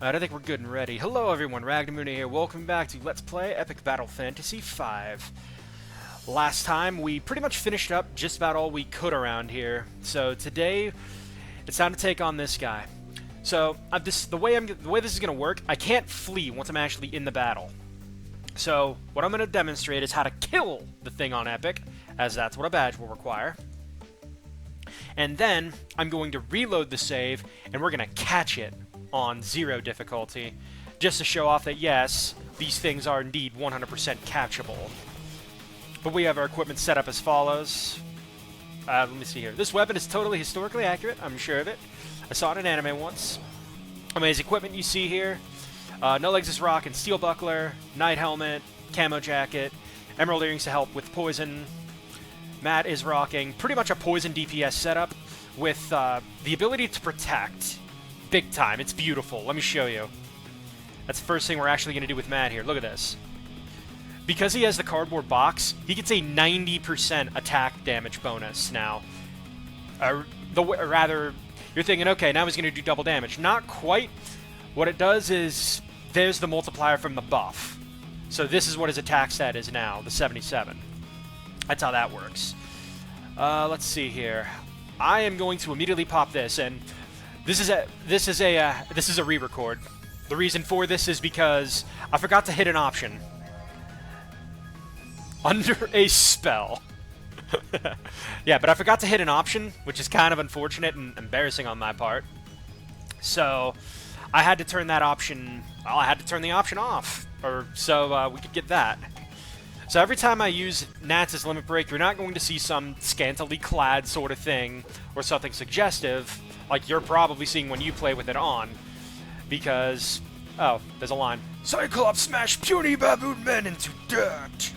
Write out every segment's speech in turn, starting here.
I think we're good and ready. Hello everyone, Ragnamuna here. Welcome back to Let's Play Epic Battle Fantasy V. Last time, we pretty much finished up just about all we could around here. So today, it's time to take on this guy. So, the way this is going to work, I can't flee once I'm actually in the battle. So, what I'm going to demonstrate is how to kill the thing on Epic, as that's what a badge will require. And then, I'm going to reload the save, and we're going to catch it on 0 difficulty, just to show off that yes, these things are indeed 100% catchable. But we have our equipment set up as follows. Let me see here. This weapon is totally historically accurate, I'm sure of it. I saw it in anime once. His equipment you see here, No Legs is rocking Steel Buckler, Knight Helmet, Camo Jacket, Emerald Earrings to help with poison. Matt is rocking pretty much a poison DPS setup with the ability to protect. Big time. It's beautiful. Let me show you. That's the first thing we're actually going to do with Matt here. Look at this. Because he has the cardboard box, he gets a 90% attack damage bonus now. Rather, you're thinking, okay, now he's going to do double damage. Not quite. What it does is, there's the multiplier from the buff. So this is what his attack stat is now, the 77. That's how that works. Let's see here. I am going to immediately pop this, and this is a re-record. The reason for this is because I forgot to hit an option under a spell. Yeah, but I forgot to hit an option, which is kind of unfortunate and embarrassing on my part. So I had to turn that option. Well, I had to turn the option off, so we could get that. So every time I use Nats' Limit Break, you're not going to see some scantily clad sort of thing or something suggestive like you're probably seeing when you play with it on. Because, oh, there's a line. Cyclops smash puny baboon men into dirt!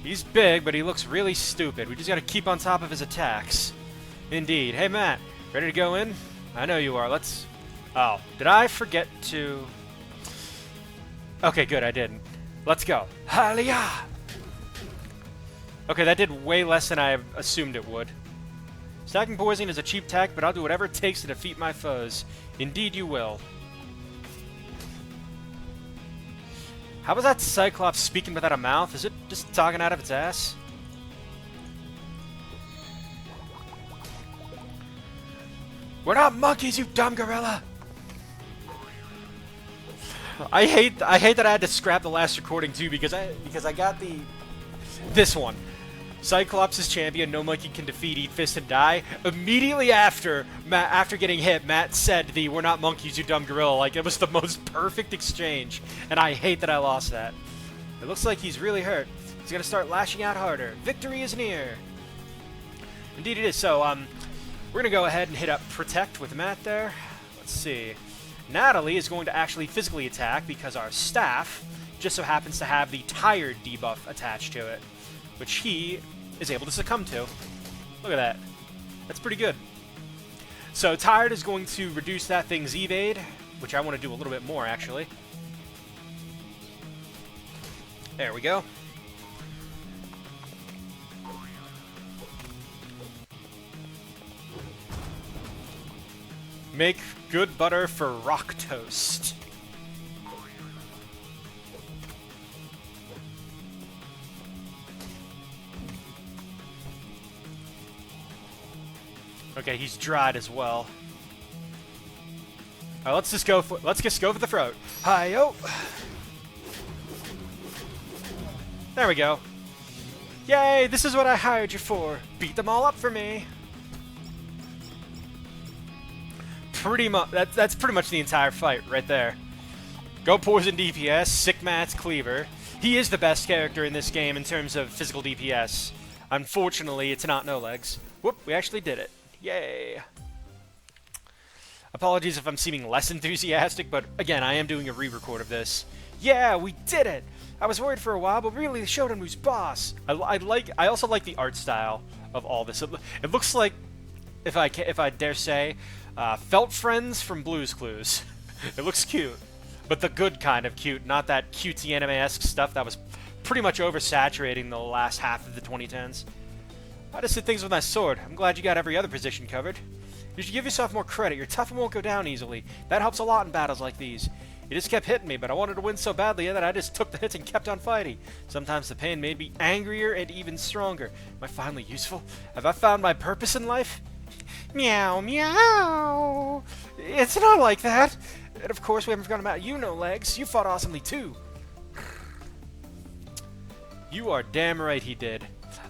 He's big, but he looks really stupid. We just gotta keep on top of his attacks. Indeed. Hey, Matt, ready to go in? I know you are. Let's... Oh, did I forget to... Okay, good, I didn't. Let's go. Halia! Okay, that did way less than I assumed it would. Stacking poison is a cheap tack, but I'll do whatever it takes to defeat my foes. Indeed you will. How was that Cyclops speaking without a mouth? Is it just talking out of its ass? We're not monkeys, you dumb gorilla! I hate that I had to scrap the last recording too because I got this one. Cyclops is champion, no monkey can defeat, eat fist and die. Immediately after getting hit, Matt said "We're not monkeys, you dumb gorilla." Like, it was the most perfect exchange, and I hate that I lost that. It looks like he's really hurt. He's gonna start lashing out harder. Victory is near. Indeed it is. So, we're gonna go ahead and hit up Protect with Matt there. Let's see. Natalie is going to actually physically attack because our staff just so happens to have the Tired debuff attached to it, which he is able to succumb to. Look at that. That's pretty good. So Tired is going to reduce that thing's evade, which I want to do a little bit more, actually. There we go. Make good butter for rock toast. Okay, he's dried as well. Alright, let's just go for the throat. Hi-yo! There we go. Yay, this is what I hired you for. Beat them all up for me. Pretty much, that's pretty much the entire fight right there. Go poison DPS, sick Matt's cleaver. He is the best character in this game in terms of physical DPS. Unfortunately, it's not No Legs. Whoop, we actually did it. Yay. Apologies if I'm seeming less enthusiastic, but again, I am doing a re-record of this. Yeah, we did it! I was worried for a while, but really showed him who's boss. I also like the art style of all this. It looks like, if I dare say, Felt Friends from Blue's Clues. It looks cute, but the good kind of cute, not that cutesy anime-esque stuff that was pretty much oversaturating the last half of the 2010s. I just did things with my sword. I'm glad you got every other position covered. You should give yourself more credit. You're tough and won't go down easily. That helps a lot in battles like these. You just kept hitting me, but I wanted to win so badly that I just took the hits and kept on fighting. Sometimes the pain made me angrier and even stronger. Am I finally useful? Have I found my purpose in life? Meow, meow. It's not like that. And of course, we haven't forgotten about you, No Legs. You fought awesomely too. You are damn right he did.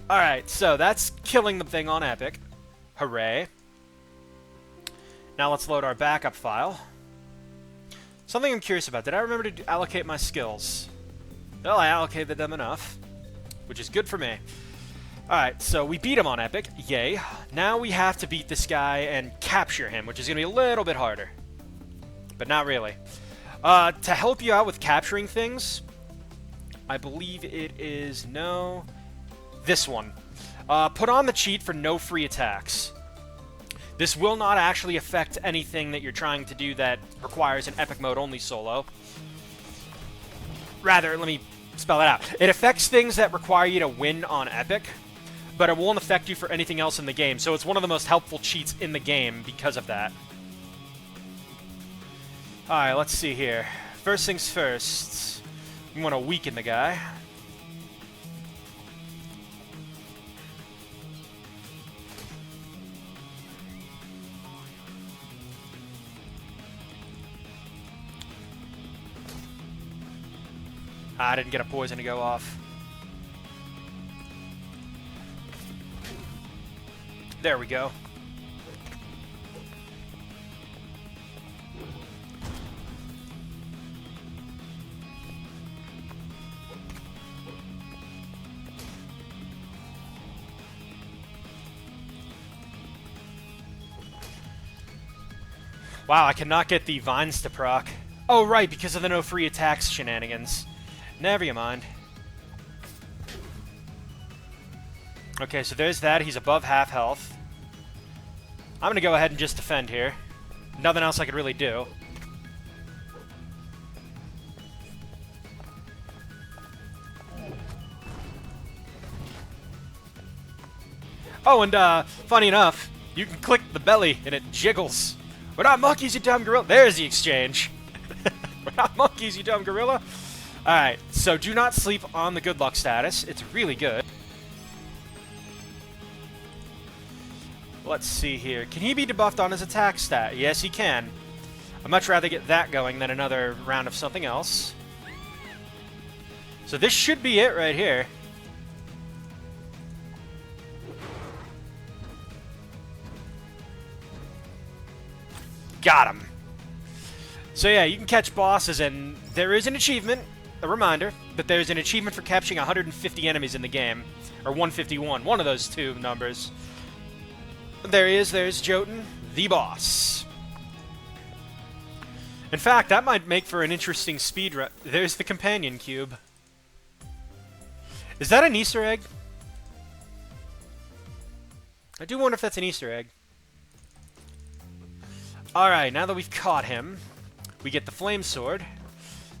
Alright, so that's killing the thing on Epic. Hooray. Now let's load our backup file. Something I'm curious about. Did I remember to allocate my skills? Well, I allocated them enough, which is good for me. Alright, so we beat him on Epic. Yay. Now we have to beat this guy and capture him, which is going to be a little bit harder. But not really. To help you out with capturing things, I believe it is this one. Put on the cheat for no free attacks. This will not actually affect anything that you're trying to do that requires an Epic mode only solo. Rather, let me spell that out. It affects things that require you to win on Epic, but it won't affect you for anything else in the game. So it's one of the most helpful cheats in the game because of that. Alright, let's see here. First things first. We want to weaken the guy. I didn't get a poison to go off. There we go. Wow, I cannot get the vines to proc. Oh, right, because of the no free attacks shenanigans. Never mind. Okay, so there's that. He's above half health. I'm going to go ahead and just defend here. Nothing else I could really do. Oh, and funny enough, you can click the belly and it jiggles. We're not monkeys, you dumb gorilla. There's the exchange. We're not monkeys, you dumb gorilla. Alright, so do not sleep on the good luck status. It's really good. Let's see here. Can he be debuffed on his attack stat? Yes, he can. I'd much rather get that going than another round of something else. So this should be it right here. Got him. So yeah, you can catch bosses, and there is an achievement, a reminder, that there's an achievement for capturing 150 enemies in the game. Or 151, one of those two numbers. There's Jotun, the boss. In fact, that might make for an interesting speed run. There's the companion cube. Is that an Easter egg? I do wonder if that's an Easter egg. Alright, now that we've caught him, we get the flame sword,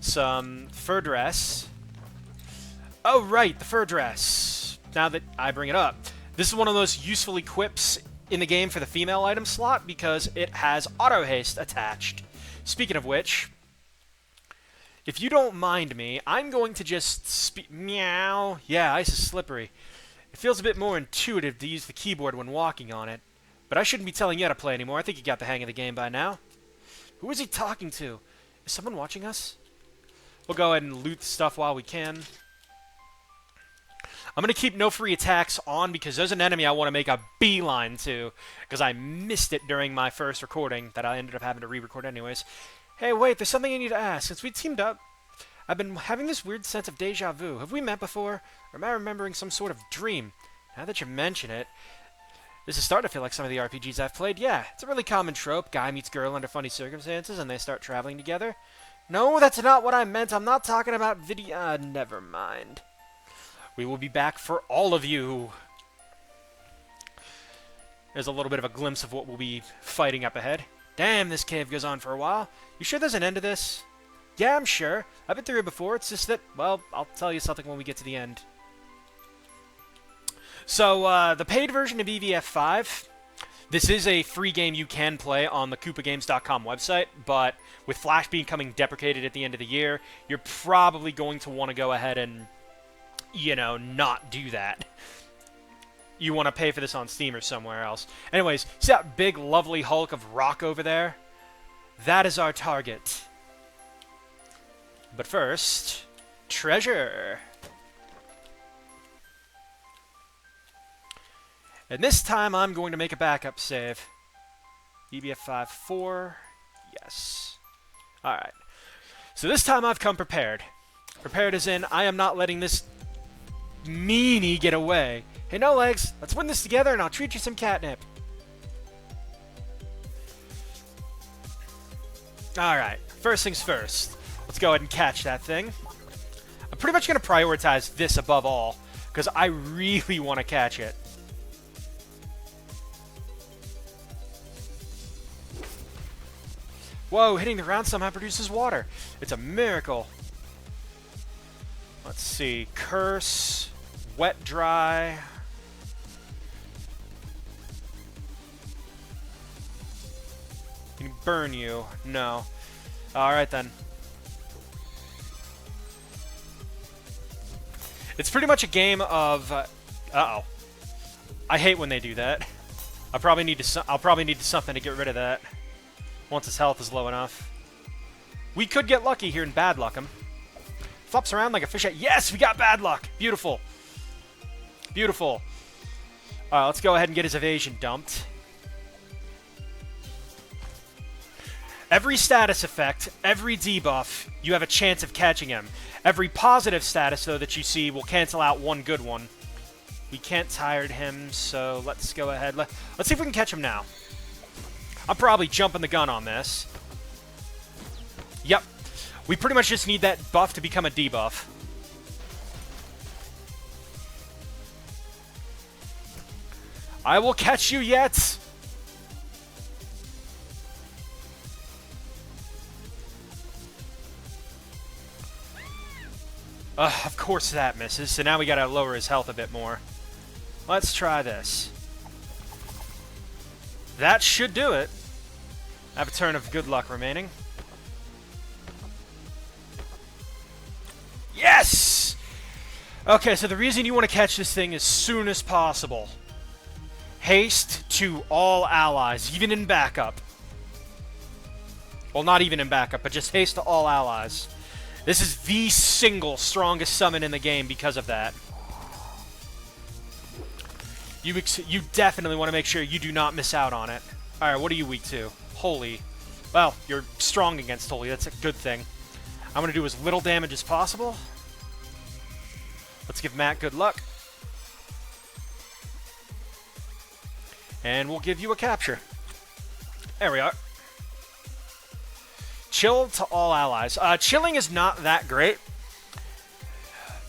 some fur dress. Oh, right, the fur dress. Now that I bring it up. This is one of those useful equips in the game for the female item slot because it has auto haste attached. Speaking of which, if you don't mind me, I'm going to just meow. Yeah, ice is slippery. It feels a bit more intuitive to use the keyboard when walking on it. But I shouldn't be telling you how to play anymore. I think you got the hang of the game by now. Who is he talking to? Is someone watching us? We'll go ahead and loot stuff while we can. I'm going to keep no free attacks on because there's an enemy I want to make a beeline to. Because I missed it during my first recording that I ended up having to re-record anyways. Hey, wait, there's something I need to ask. Since we teamed up, I've been having this weird sense of deja vu. Have we met before? Or am I remembering some sort of dream? Now that you mention it, this is starting to feel like some of the RPGs I've played. Yeah, it's a really common trope. Guy meets girl under funny circumstances and they start traveling together. No, that's not what I meant. I'm not talking about video... never mind. We will be back for all of you. There's a little bit of a glimpse of what we'll be fighting up ahead. Damn, this cave goes on for a while. You sure there's an end to this? Yeah, I'm sure. I've been through it before. It's just that, well, I'll tell you something when we get to the end. So, the paid version of EVF5, this is a free game you can play on the KoopaGames.com website, but with Flash becoming deprecated at the end of the year, you're probably going to want to go ahead and, you know, not do that. You want to pay for this on Steam or somewhere else. Anyways, see that big, lovely hulk of rock over there? That is our target. But first, treasure. And this time I'm going to make a backup save. EBF5-4. Yes. Alright. So this time I've come prepared. Prepared as in, I am not letting this meanie get away. Hey, No Legs, let's win this together and I'll treat you some catnip. Alright, first things first. Let's go ahead and catch that thing. I'm pretty much going to prioritize this above all, because I really want to catch it. Whoa, hitting the ground somehow produces water. It's a miracle. Let's see. Curse. Wet, dry. Can he burn you? No. Alright then. It's pretty much a game of... uh-oh. I hate when they do that. I'll probably need something to get rid of that. Once his health is low enough. We could get lucky here and bad luck him. Flops around like a fish. Yes, we got bad luck. Beautiful. Beautiful. Alright, let's go ahead and get his evasion dumped. Every status effect, every debuff, you have a chance of catching him. Every positive status, though, that you see will cancel out one good one. We can't tire him, so let's go ahead. Let's see if we can catch him now. I'm probably jumping the gun on this. Yep. We pretty much just need that buff to become a debuff. I will catch you yet! Of course that misses, so now we gotta lower his health a bit more. Let's try this. That should do it. I have a turn of good luck remaining. Yes! Okay, so the reason you want to catch this thing as soon as possible. Haste to all allies, even in backup. Well, not even in backup, but just haste to all allies. This is the single strongest summon in the game because of that. You definitely want to make sure you do not miss out on it. Alright, what are you weak to? Holy. Well, you're strong against Holy. That's a good thing. I'm going to do as little damage as possible. Let's give Matt good luck. And we'll give you a capture. There we are. Chill to all allies. Chilling is not that great.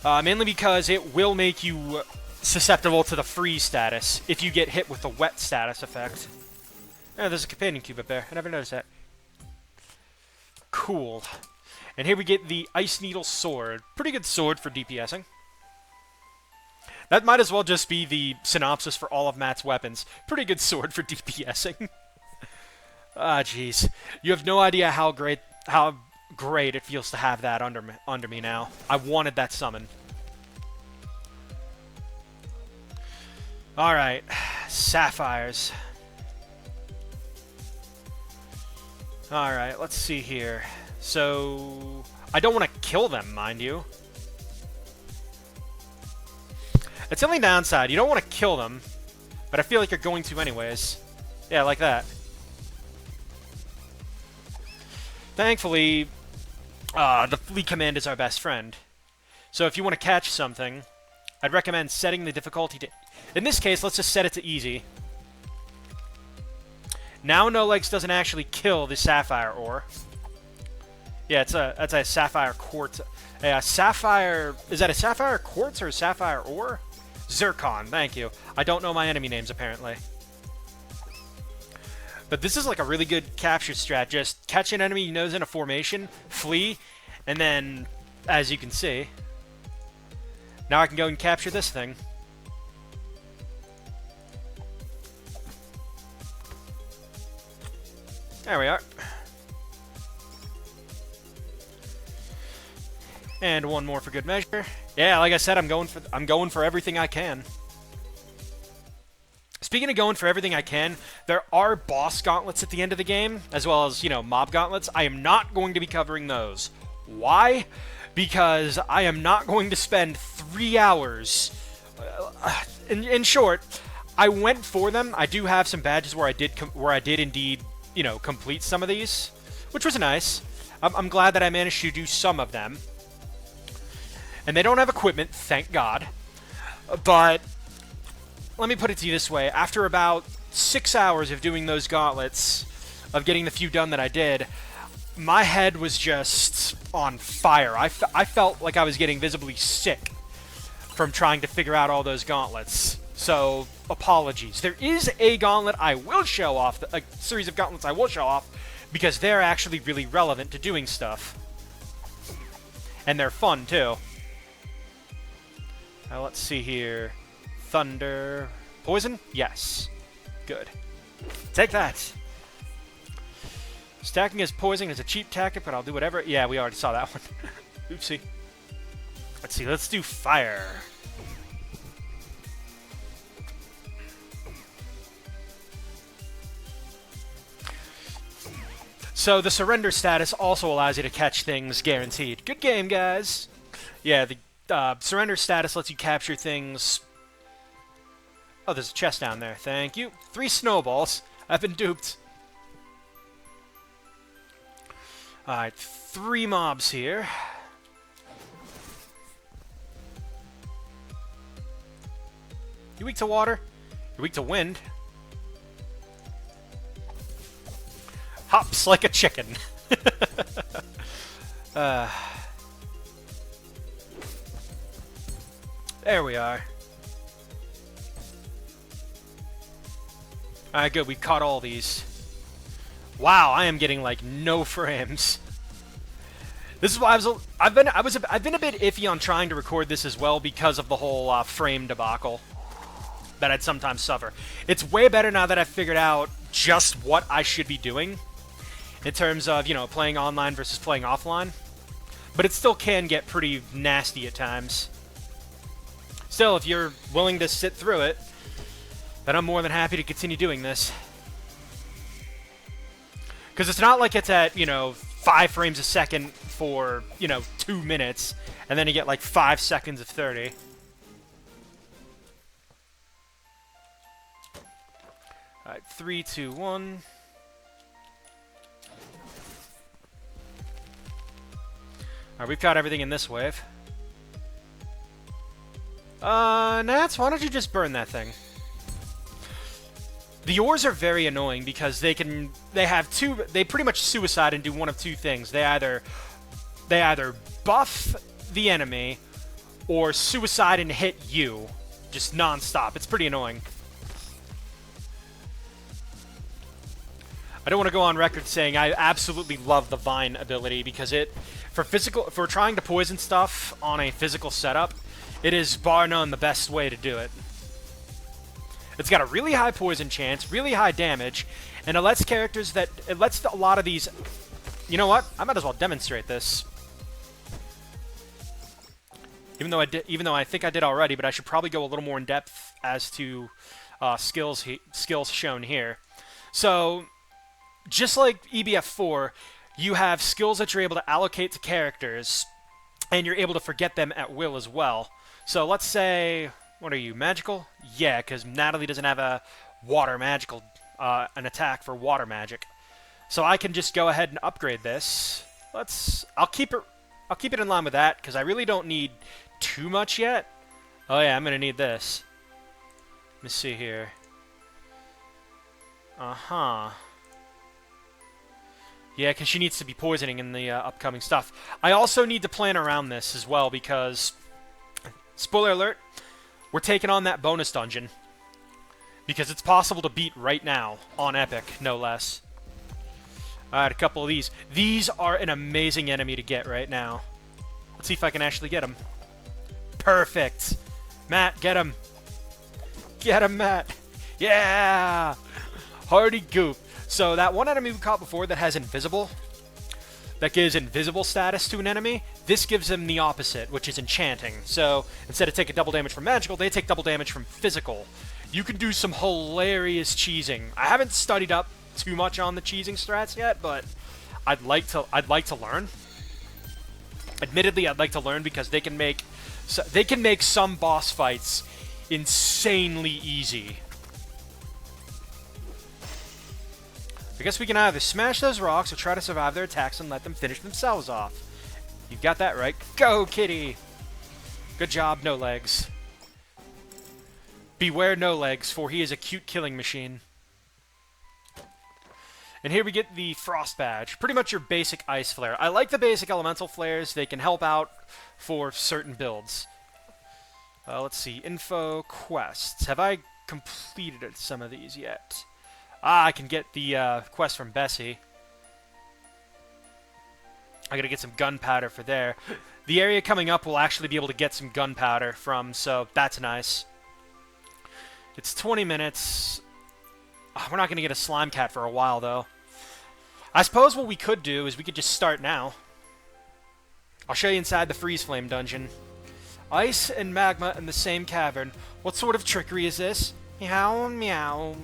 Mainly because it will make you susceptible to the freeze status if you get hit with the wet status effect. Oh, there's a companion cube up there. I never noticed that. Cool. And here we get the Ice Needle Sword. Pretty good sword for DPSing. That might as well just be the synopsis for all of Matt's weapons. Pretty good sword for DPSing. Ah, jeez. You have no idea how great it feels to have that under me now. I wanted that summon. Alright. Sapphires. Alright, let's see here. So... I don't want to kill them, mind you. That's the only downside. You don't want to kill them, but I feel like you're going to anyways. Yeah, like that. Thankfully, the fleet command is our best friend. So if you want to catch something, I'd recommend setting the difficulty to... In this case, let's just set it to easy. Now No Legs doesn't actually kill the Sapphire Ore. Yeah, that's a Sapphire Quartz. A Sapphire... Is that a Sapphire Quartz or a Sapphire Ore? Zircon, thank you. I don't know my enemy names, apparently. But this is like a really good capture strat. Just catch an enemy you know is in a formation, flee, and then, as you can see, now I can go and capture this thing. There we are. And one more for good measure. Yeah, like I said, I'm going for everything I can. Speaking of going for everything I can, there are boss gauntlets at the end of the game, as well as, you know, mob gauntlets. I am not going to be covering those. Why? Because I am not going to spend 3 hours. In short, I went for them. I do have some badges where I did indeed, you know, complete some of these, which was nice. I'm glad that I managed to do some of them. And they don't have equipment, thank God. But let me put it to you this way. After about 6 hours of doing those gauntlets, of getting the few done that I did, my head was just on fire. I felt like I was getting visibly sick from trying to figure out all those gauntlets. So, apologies. There is a gauntlet I will show off, a series of gauntlets I will show off, because they're actually really relevant to doing stuff. And they're fun, too. Now, let's see here. Thunder. Poison? Yes. Good. Take that. Stacking as poison is a cheap tactic, but I'll do whatever. Yeah, we already saw that one. Oopsie. Let's see. Let's do fire. So the surrender status also allows you to catch things guaranteed. Good game, guys. Yeah, the surrender status lets you capture things. Oh, there's a chest down there. Thank you. 3 snowballs. I've been duped. Alright, 3 mobs here. You weak to water? You're weak to wind. Hops like a chicken. There we are. Alright, good. We caught all these. Wow, I am getting like no frames. This is why I've been a bit iffy on trying to record this as well because of the whole frame debacle that I'd sometimes suffer. It's way better now that I've figured out just what I should be doing in terms of, you know, playing online versus playing offline. But it still can get pretty nasty at times. Still, if you're willing to sit through it, then I'm more than happy to continue doing this. Because it's not like it's at, you know, 5 frames a second for, you know, 2 minutes, and then you get like 5 seconds of 30. Alright, 3, 2, 1. Alright, we've got everything in this wave. Nats, why don't you just burn that thing? The ores are very annoying because they pretty much suicide and do one of 2 things. They either buff the enemy or suicide and hit you just non-stop. It's pretty annoying. I don't want to go on record saying I absolutely love the Vine ability because for trying to poison stuff on a physical setup, it is bar none the best way to do it. It's got a really high poison chance, really high damage, and it lets a lot of these. You know what? I might as well demonstrate this. Even though I think I did already, but I should probably go a little more in depth as to skills shown here. So, just like EBF4, you have skills that you're able to allocate to characters, and you're able to forget them at will as well. So let's say, what are you, magical? Yeah, because Natalie doesn't have a water magical, an attack for water magic. So I can just go ahead and upgrade this. I'll keep it in line with that, because I really don't need too much yet. Oh yeah, I'm going to need this. Let me see here. Uh-huh. Yeah, because she needs to be poisoning in the upcoming stuff. I also need to plan around this as well, because, spoiler alert, we're taking on that bonus dungeon. Because it's possible to beat right now, on Epic, no less. Alright, a couple of these. These are an amazing enemy to get right now. Let's see if I can actually get them. Perfect! Matt, get him! Get him, Matt! Yeah! Hardy goop! So that one enemy we caught before that has invisible, that gives invisible status to an enemy, this gives them the opposite, which is enchanting. So instead of taking double damage from magical, they take double damage from physical. You can do some hilarious cheesing. I haven't studied up too much on the cheesing strats yet, but I'd like to learn. Admittedly, I'd like to learn because they can make some boss fights insanely easy. I guess we can either smash those rocks or try to survive their attacks and let them finish themselves off. You've got that right. Go, kitty! Good job, No Legs. Beware No Legs, for he is a cute killing machine. And here we get the Frost Badge. Pretty much your basic Ice Flare. I like the basic Elemental Flares. They can help out for certain builds. Let's see. Info, quests. Have I completed some of these yet? Ah, I can get the quest from Bessie. I gotta get some gunpowder for there. The area coming up will actually be able to get some gunpowder from, so that's nice. It's 20 minutes. Oh, we're not gonna get a slime cat for a while, though. I suppose what we could do is we could just start now. I'll show you inside the Freeze Flame dungeon. Ice and magma in the same cavern. What sort of trickery is this? Meow, meow.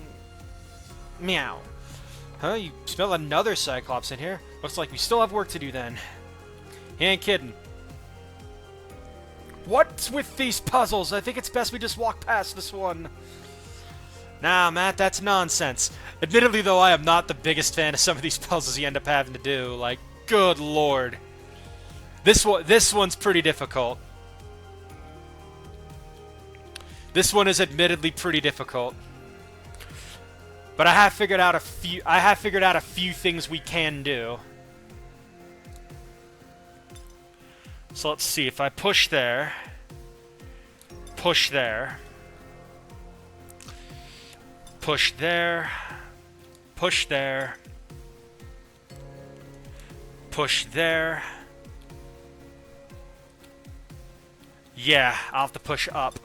Meow. Huh, you smell another Cyclops in here? Looks like we still have work to do then. He ain't kidding. What's with these puzzles? I think it's best we just walk past this one. Nah, Matt, that's nonsense. Admittedly, though, I am not the biggest fan of some of these puzzles you end up having to do. Like, good lord. This one's pretty difficult. This one is admittedly pretty difficult. But I have figured out a few things we can do. So let's see, if I push there, push there, push there, push there, push there. Yeah, I'll have to push up.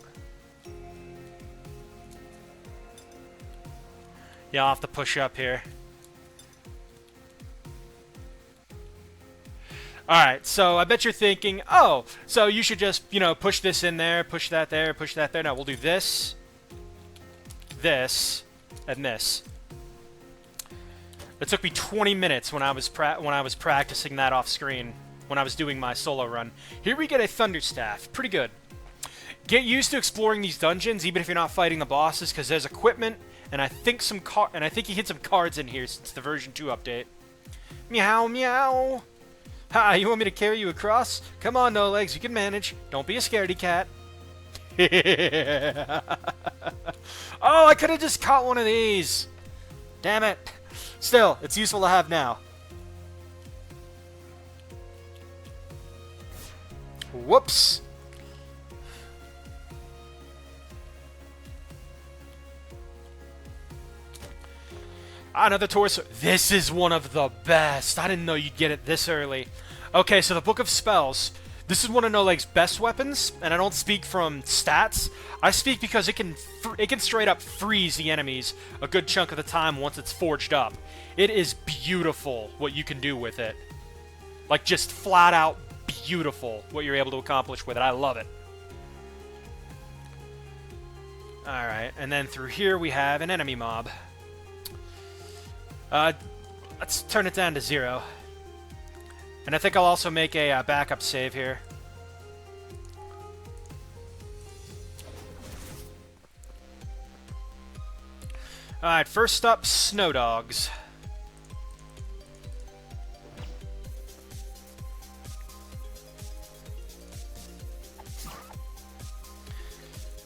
Yeah, I'll have to push up here. Alright, so I bet you're thinking, oh, so you should just, you know, push this in there, push that there, push that there. No, we'll do this, this, and this. It took me 20 minutes when I was practicing that off screen, when I was doing my solo run. Here we get a Thunder Staff. Pretty good. Get used to exploring these dungeons, even if you're not fighting the bosses, because there's equipment, and I think you hit some cards in here since the version 2 update. Meow, meow. Ha, you want me to carry you across? Come on, No Legs, you can manage. Don't be a scaredy cat. Oh, I could have just caught one of these. Damn it. Still, it's useful to have now. Whoops. Another torso. This is one of the best. I didn't know you'd get it this early. Okay, so the Book of Spells. This is one of No Leg's best weapons, and I don't speak from stats. I speak because it can straight up freeze the enemies a good chunk of the time once it's forged up. It is beautiful what you can do with it. Like, just flat out beautiful what you're able to accomplish with it. I love it. Alright, and then through here we have an enemy mob. Let's turn it down to 0. And I think I'll also make a backup save here. Alright, first up, Snow Dogs.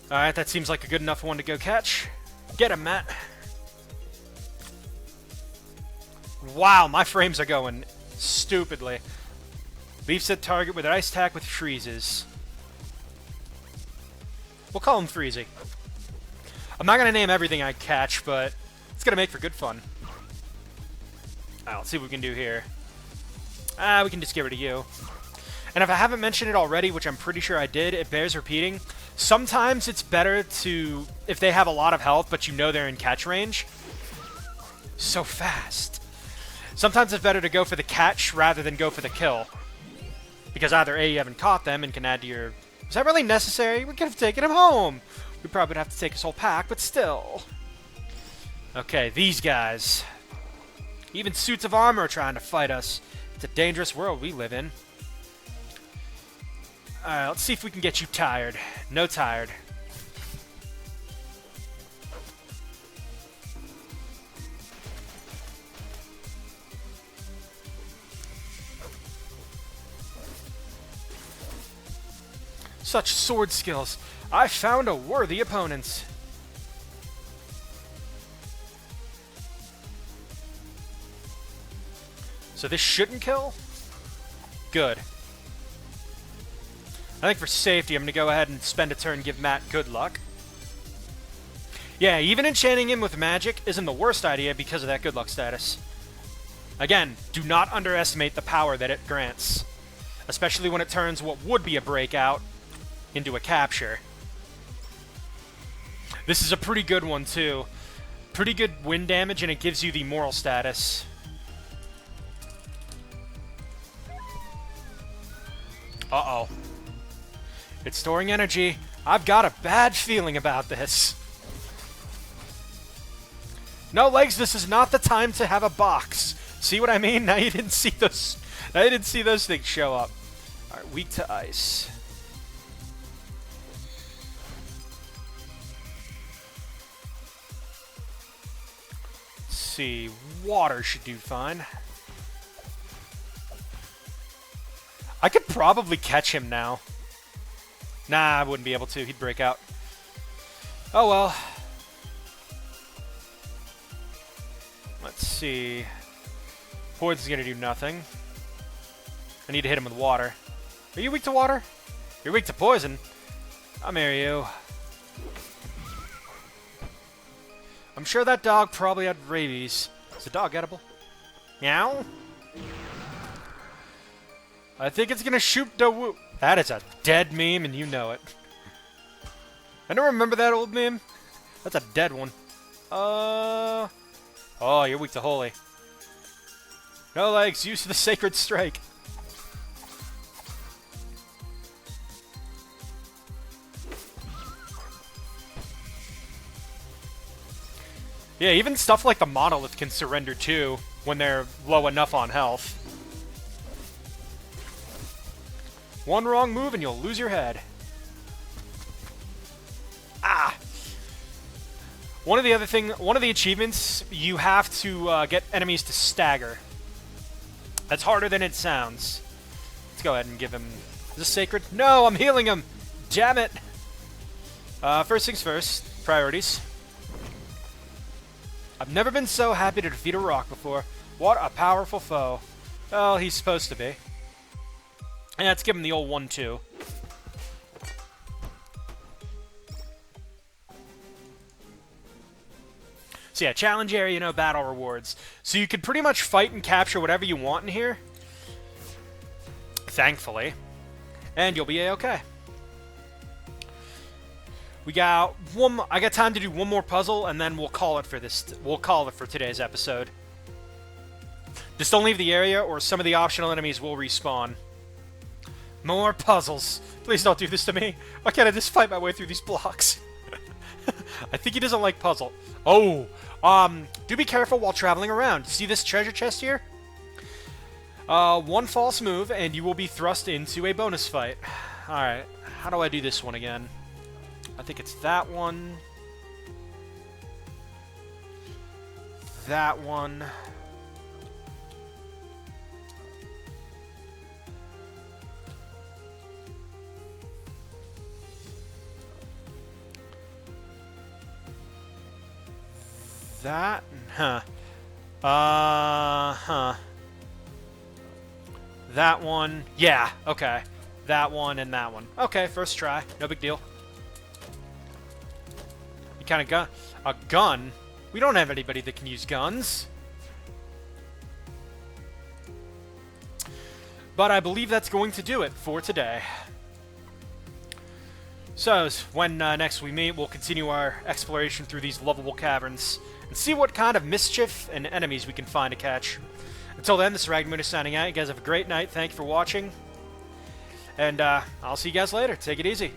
Alright, that seems like a good enough one to go catch. Get him, Matt. Wow, my frames are going stupidly. Leaps at target with an ice attack with freezes. We'll call him Freezy. I'm not going to name everything I catch, but it's going to make for good fun. Alright, let's see what we can do here. We can just get rid of you. And if I haven't mentioned it already, which I'm pretty sure I did, it bears repeating. Sometimes it's better to, if they have a lot of health, but you know they're in catch range, So fast. Sometimes it's better to go for the catch rather than go for the kill. Because either A, you haven't caught them and can add to your... Is that really necessary? We could have taken him home. We probably would have to take his whole pack, but still. Okay, these guys. Even suits of armor are trying to fight us. It's a dangerous world we live in. Alright, let's see if we can get you tired. No tired. Such sword skills. I found a worthy opponent. So this shouldn't kill? Good. I think for safety, I'm going to go ahead and spend a turn and give Matt good luck. Yeah, even enchanting him with magic isn't the worst idea because of that good luck status. Again, do not underestimate the power that it grants. Especially when it turns what would be a breakout into a capture. This is a pretty good one, too. Pretty good wind damage, and it gives you the moral status. Uh-oh. It's storing energy. I've got a bad feeling about this. No, Legs, this is not the time to have a box. See what I mean? Now you didn't see those. Now you didn't see those things show up. Alright, weak to ice. Let's see. Water should do fine. I could probably catch him now. Nah, I wouldn't be able to. He'd break out. Oh well. Let's see. Poison's gonna do nothing. I need to hit him with water. Are you weak to water? You're weak to poison. I'll marry you. I'm sure that dog probably had rabies. Is the dog edible? Meow? I think it's gonna shoot the woo. That is a dead meme, and you know it. I don't remember that old meme. That's a dead one. Oh, you're weak to holy. No Legs, use the sacred strike. Yeah, even stuff like the monolith can surrender too when they're low enough on health. One wrong move and you'll lose your head. Ah! One of the achievements, you have to get enemies to stagger. That's harder than it sounds. Let's go ahead and give him... Is this sacred? No, I'm healing him! Damn it! First things first. Priorities. I've never been so happy to defeat a rock before. What a powerful foe. Well, he's supposed to be. Yeah, let's give him the old 1-2. So yeah, challenge area, no battle rewards. So you can pretty much fight and capture whatever you want in here. Thankfully. And you'll be A-okay. We got one. I got time to do one more puzzle, and then we'll call it for this. We'll call it for today's episode. Just don't leave the area, or some of the optional enemies will respawn. More puzzles. Please don't do this to me. Why can't I just fight my way through these blocks? I think he doesn't like puzzle. Oh, do be careful while traveling around. See this treasure chest here? One false move, and you will be thrust into a bonus fight. Alright, how do I do this one again? I think it's that one. That one. That? Huh. That one. Yeah, okay. That one and that one. Okay, first try. No big deal. You kind of gun. A gun? We don't have anybody that can use guns. But I believe that's going to do it for today. So, when next we meet, we'll continue our exploration through these lovable caverns and see what kind of mischief and enemies we can find to catch. Until then, this is Ragmoon signing out. You guys have a great night. Thank you for watching. And I'll see you guys later. Take it easy.